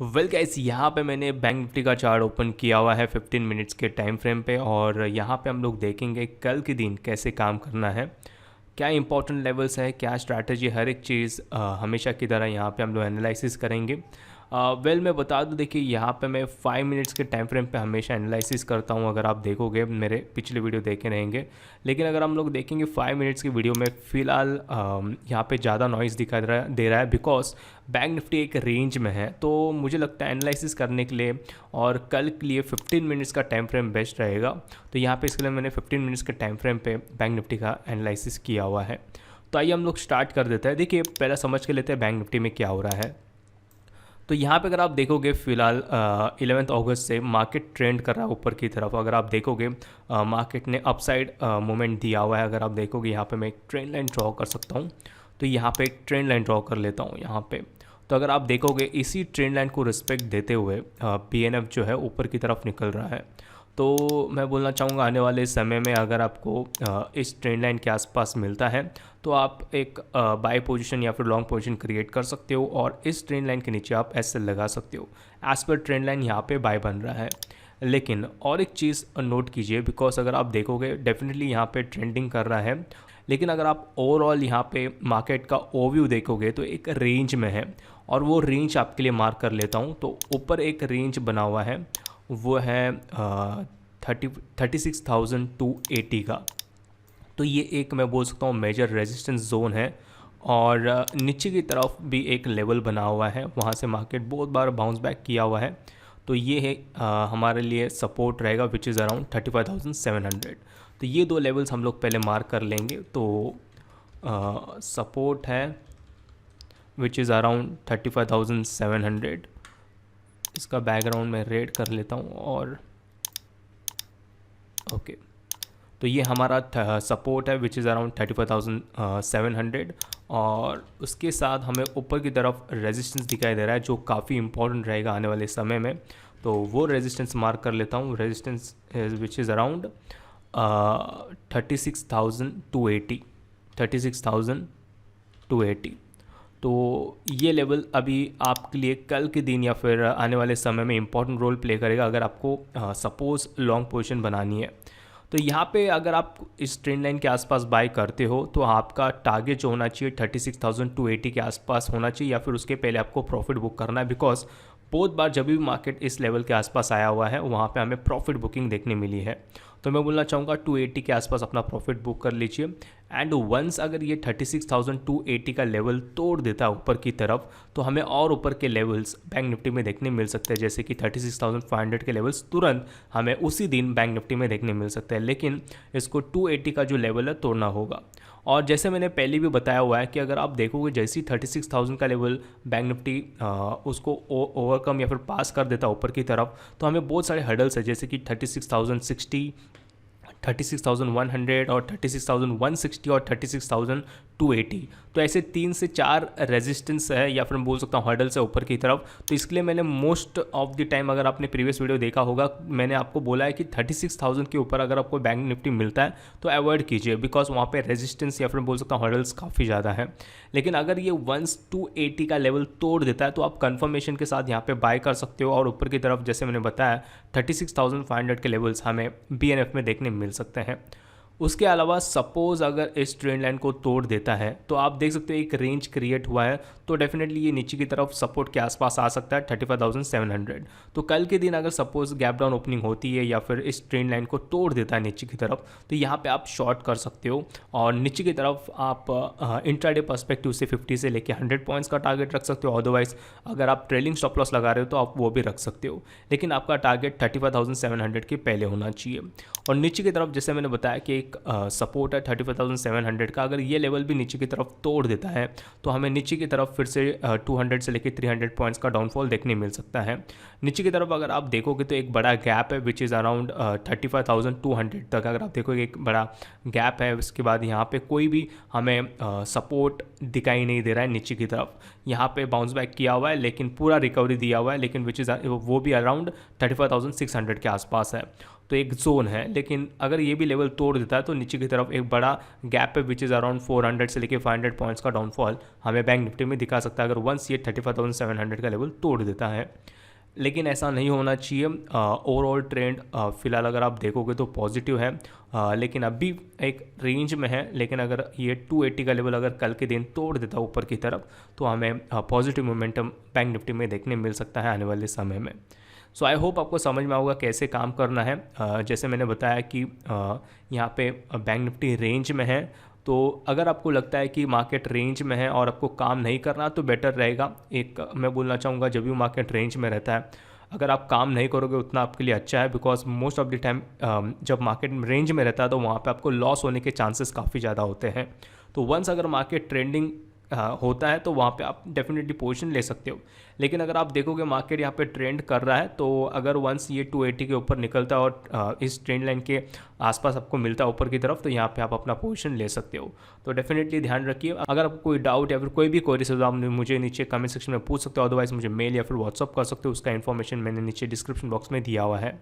Well guys, यहाँ पे मैंने बैंक निफ्टी का चार्ट ओपन किया हुआ है 15 मिनट्स के टाइम फ्रेम पे। और यहाँ पे हम लोग देखेंगे कल के दिन कैसे काम करना है, क्या इंपॉर्टेंट लेवल्स है, क्या स्ट्रैटेजी, हर एक चीज़ हमेशा की तरह यहाँ पे हम लोग एनालिसिस करेंगे। वेल मैं बता दूं, देखिए यहाँ पे मैं 5 मिनट्स के टाइम फ्रेम पे हमेशा एनालिसिस करता हूँ। अगर आप देखोगे मेरे पिछले वीडियो देखे रहेंगे, लेकिन अगर हम लोग देखेंगे 5 मिनट्स की वीडियो में फ़िलहाल यहाँ पे ज़्यादा नॉइज़ दिखा दे रहा है बिकॉज बैंक निफ्टी एक रेंज में है। तो मुझे लगता है एनालिसिस करने के लिए और कल के लिए 15 मिनट्स का टाइम फ्रेम बेस्ट रहेगा। तो यहाँ पे इसके लिए मैंने 15 मिनट्स के टाइम फ्रेम पे बैंक निफ्टी का एनालिसिस किया हुआ है। तो आइए हम लोग स्टार्ट कर देते हैं। देखिए पहला समझ के लेते हैं बैंक निफ्टी में क्या हो रहा है। तो यहाँ पे अगर आप देखोगे फ़िलहाल 11 अगस्त से मार्केट ट्रेंड कर रहा है ऊपर की तरफ। अगर आप देखोगे मार्केट ने अपसाइड मूवमेंट दिया हुआ है। अगर आप देखोगे यहाँ पे मैं एक ट्रेंड लाइन ड्रॉ कर सकता हूँ। तो यहाँ पे एक ट्रेंड लाइन ड्रॉ कर लेता हूँ यहाँ पे। तो अगर आप देखोगे इसी ट्रेंड लाइन को रिस्पेक्ट देते हुए PNF जो है ऊपर की तरफ निकल रहा है। तो मैं बोलना चाहूँगा आने वाले समय में अगर आपको इस ट्रेंड लाइन के आसपास मिलता है तो आप एक बाय पोजीशन या फिर लॉन्ग पोजीशन क्रिएट कर सकते हो और इस ट्रेंड लाइन के नीचे आप एसएल लगा सकते हो। एज पर ट्रेंड लाइन यहाँ पे बाय बन रहा है। लेकिन और एक चीज़ नोट कीजिए, बिकॉज अगर आप देखोगे डेफिनेटली यहाँ पे ट्रेंडिंग कर रहा है, लेकिन अगर आप ओवरऑल यहाँ पे मार्केट का ओवरव्यू देखोगे तो एक रेंज में है। और वो रेंज आपके लिए मार्क कर लेता हूँ। तो ऊपर एक रेंज बना हुआ है, वो है 36,280 का। तो ये एक मैं बोल सकता हूँ मेजर रेजिस्टेंस जोन है। और नीचे की तरफ भी एक लेवल बना हुआ है, वहाँ से मार्केट बहुत बार बाउंस बैक किया हुआ है। तो ये है हमारे लिए सपोर्ट रहेगा विच इज़ अराउंड 35,700। तो ये दो लेवल्स हम लोग पहले मार्क कर लेंगे। तो सपोर्ट है विच इज़ अराउंड 35,700। इसका बैकग्राउंड मैं रेड कर लेता हूँ और ओके। तो ये हमारा सपोर्ट है विच इज़ अराउंड 35,700। और उसके साथ हमें ऊपर की तरफ रेजिस्टेंस दिखाई दे रहा है जो काफ़ी इंपॉर्टेंट रहेगा आने वाले समय में। तो वो रेजिस्टेंस मार्क कर लेता हूँ। Resistance which is around 36,280। 36,280। तो ये लेवल अभी आपके लिए कल के दिन या फिर आने वाले समय में इंपॉर्टेंट रोल प्ले करेगा अगर आपको सपोज लॉन्ग पोजीशन बनानी है। तो यहाँ पे अगर आप इस ट्रेंड लाइन के आसपास बाय करते हो तो आपका टारगेट जो होना चाहिए 36,280 के आसपास होना चाहिए, या फिर उसके पहले आपको प्रॉफिट बुक करना है। बिकॉज बहुत बार जब भी मार्केट इस लेवल के आसपास आया हुआ है वहाँ पे हमें प्रॉफिट बुकिंग देखने मिली है। तो मैं बोलना चाहूँगा 280 के आसपास अपना प्रॉफिट बुक कर लीजिए। एंड वंस अगर ये 36,280 का लेवल तोड़ देता है ऊपर की तरफ तो हमें और ऊपर के लेवल्स बैंक निफ्टी में देखने मिल सकते हैं, जैसे कि 36,500 के लेवल्स तुरंत हमें उसी दिन बैंक निफ्टी में देखने मिल सकते हैं। लेकिन इसको 280 का जो लेवल है तोड़ना होगा। और जैसे मैंने पहले भी बताया हुआ है कि अगर आप देखोगे जैसे ही 36,000 का लेवल बैंक निफ्टी उसको ओवरकम या फिर पास कर देता ऊपर की तरफ तो हमें बहुत सारे हर्डल्स है, जैसे कि 36,060, 36,100 और 36,160 और 36,280। तो ऐसे 3 से 4 रेजिस्टेंस है या फिर मैं बोल सकता हूँ हर्डल्स है ऊपर की तरफ। तो इसके लिए मैंने मोस्ट ऑफ द टाइम, अगर आपने प्रीवियस वीडियो देखा होगा, मैंने आपको बोला है कि 36,000 के ऊपर अगर आपको बैंक निफ्टी मिलता है तो अवॉइड कीजिए, बिकॉज वहाँ पे रेजिस्टेंस या फिर बोल सकता हूँ हर्डल्स काफ़ी ज़्यादा है। लेकिन अगर ये 1,280 का लेवल तोड़ देता है तो आप कन्फर्मेशन के साथ यहाँ पे बाय कर सकते हो। और ऊपर की तरफ जैसे मैंने बताया 36,500 के लेवल्स हमें BNF में देखने मिल सकते हैं। उसके अलावा सपोज़ अगर इस ट्रेंड लाइन को तोड़ देता है तो आप देख सकते हो एक रेंज क्रिएट हुआ है। तो डेफिनेटली ये नीचे की तरफ सपोर्ट के आसपास आ सकता है 35,700। तो कल के दिन अगर सपोज गैप डाउन ओपनिंग होती है या फिर इस ट्रेंड लाइन को तोड़ देता है नीचे की तरफ तो यहाँ पे आप शॉर्ट कर सकते हो। और नीचे की तरफ आप इंट्राडे पर्सपेक्टिव से 50 से लेके 100 पॉइंट्स का टारगेट रख सकते हो। अदरवाइज अगर आप ट्रेलिंग स्टॉप लॉस लगा रहे हो तो आप वो भी रख सकते हो, लेकिन आपका टारगेट 35,700 के पहले होना चाहिए। और नीचे की तरफ जैसे मैंने बताया कि एक सपोर्ट है 35,700 का। अगर ये लेवल भी नीचे की तरफ तोड़ देता है तो हमें नीचे की तरफ फिर से 200 से लेकर 300 पॉइंट्स का डाउनफॉल देखने मिल सकता है। नीचे की तरफ अगर आप देखोगे तो एक बड़ा गैप है विच इज़ अराउंड 35,200 तक। अगर आप देखोगे एक बड़ा गैप है, उसके बाद यहाँ पे कोई भी हमें सपोर्ट दिखाई नहीं दे रहा है नीचे की तरफ। यहाँ पे बाउंस बैक किया हुआ है लेकिन पूरा रिकवरी दिया हुआ है, लेकिन विच इज़ वो भी अराउंड 35,600 के आसपास है। तो एक जोन है, लेकिन अगर ये भी लेवल तोड़ देता है तो नीचे की तरफ एक बड़ा गैप है विच इज़ अराउंड 400 से लेकर 500 पॉइंट्स का डाउनफॉल हमें बैंक निफ्टी में दिखा सकता है अगर वंस ये 35,700 का लेवल तोड़ देता है। लेकिन ऐसा नहीं होना चाहिए। ओवरऑल ट्रेंड फ़िलहाल अगर आप देखोगे तो पॉजिटिव है, लेकिन अभी एक रेंज में है। लेकिन अगर ये 280 का लेवल अगर कल के दिन तोड़ देता है ऊपर की तरफ तो हमें पॉजिटिव मोमेंटम बैंक निफ्टी में देखने मिल सकता है आने वाले समय में। सो आई होप आपको समझ में होगा कैसे काम करना है। जैसे मैंने बताया कि यहाँ पे बैंक निफ्टी रेंज में है, तो अगर आपको लगता है कि मार्केट रेंज में है और आपको काम नहीं करना तो बेटर रहेगा। एक मैं बोलना चाहूँगा जब भी मार्केट रेंज में रहता है अगर आप काम नहीं करोगे उतना आपके लिए अच्छा है, because most of the time जब मार्केट रेंज में रहता है तो वहाँ पे आपको लॉस होने के चांसेस काफ़ी ज़्यादा होते हैं। तो वंस अगर मार्केट ट्रेंडिंग होता है तो वहाँ पे आप डेफिनेटली पोजीशन ले सकते हो। लेकिन अगर आप देखोगे मार्केट यहाँ पे ट्रेंड कर रहा है तो अगर वंस ये 280 के ऊपर निकलता है और इस ट्रेंड लाइन के आसपास आपको मिलता है ऊपर की तरफ तो यहाँ पे आप अपना पोजीशन ले सकते हो। तो डेफिनेटली ध्यान रखिए। अगर आपको कोई डाउट या फिर कोई भी क्वेरीज हो तो आप मुझे नीचे कमेंट सेक्शन में पूछ सकते हो, अदरवाइज मुझे मेल या फिर व्हाट्सअप कर सकते हो। उसका इन्फॉर्मेशन मैंने नीचे डिस्क्रिप्शन बॉक्स में दिया हुआ है।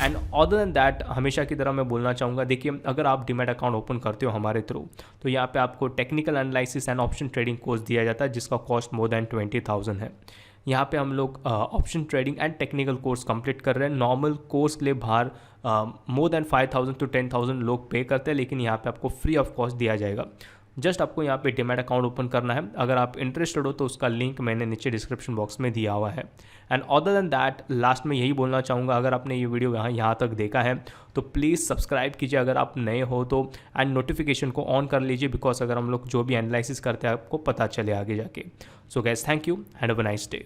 एंड अदर देन दैट हमेशा की तरह मैं बोलना चाहूँगा, देखिए अगर आप डीमैट अकाउंट ओपन करते हो हमारे थ्रू तो यहाँ पे आपको technical analysis and option trading course दिया जाता है जिसका कॉस्ट मोर देन 20,000 है। यहाँ पे हम लोग option trading and technical course complete कर रहे हैं। नॉर्मल कोर्स के लिए बाहर मोर देन 5,000 to 10,000 लोग पे करते हैं, लेकिन यहाँ पे आपको फ्री ऑफ कॉस्ट दिया जाएगा। जस्ट आपको यहाँ पे डीमैट अकाउंट ओपन करना है। अगर आप इंटरेस्टेड हो तो उसका लिंक मैंने नीचे डिस्क्रिप्शन बॉक्स में दिया हुआ है। And other than that last में यही बोलना चाहूँगा, अगर आपने ये वीडियो यहाँ तक देखा है तो प्लीज़ सब्सक्राइब कीजिए अगर आप नए हो तो, एंड नोटिफिकेशन को ऑन कर लीजिए, बिकॉज अगर हम लोग जो भी एनालिसिस करते हैं आपको पता चले आगे जाके। So guys, thank you and have a nice day.